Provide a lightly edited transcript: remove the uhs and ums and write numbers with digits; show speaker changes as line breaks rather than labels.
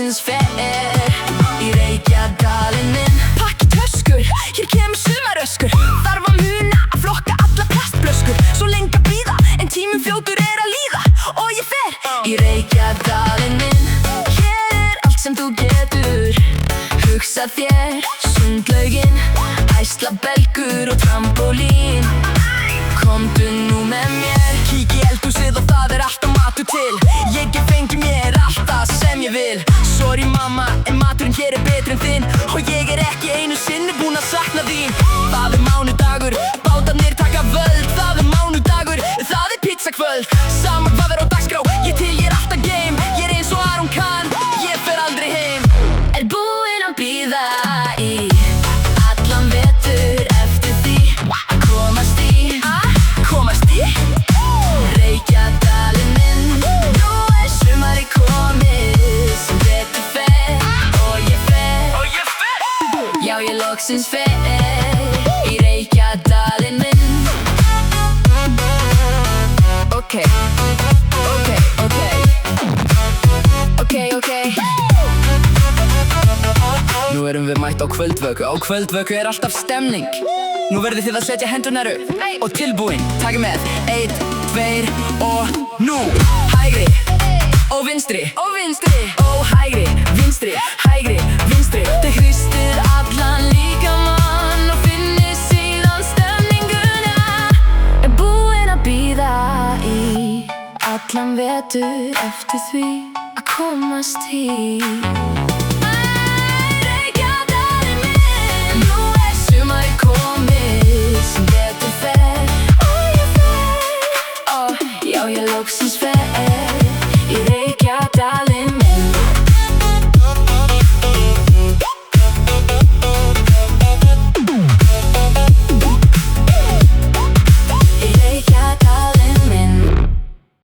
loksins fer í Reykjadalinn minn. Pakki töskur, hér kemur sumaröskur. Þarf að muna að flokka alla plastblöskur. Svo lengi að bíða, en tíminn fljótur að líða. Og ég fer í Reykjadalinn minn. Hér allt sem þú getur hugsað þér. Sundlaugin, æslabelgur og trampólín. Komdu nú með mér. Kík í eldhúsið og það alltaf matur til. Ég get fengið mér allt það sem ég vil. Sorry mamma, en maturinn hér betri en þinn. Og ég ekki einu sinni búinn að sakna þín. Það mánudagur, bátarnir taka völd. Það mánudagur, það pizzakvöld. Sama hvað á dagskrá, ég til ég alltaf game. Ég eins og Aron Kahn, ég fer aldrei heim. Búinn að bíða í allan vetur eftir því að komast í Reykjadalinn minn. Nú sumarið komið sem betur fer. Og ég fer, já ég loksins fer í Reykjadalinn minn. Ok Nú erum við mætt á kvöldvöku. Á kvöldvöku alltaf stemning. Nú verðið þið að setja hendurnar upp og tilbúin. Takið með 1, 2 og nú. Hægri og vinstri. Og hægri, vinstri, hægri, vinstri. Þið hristið allan líkamann og finnið síðan stemninguna. Búinn að bíða í allan vetur eftir því að komast í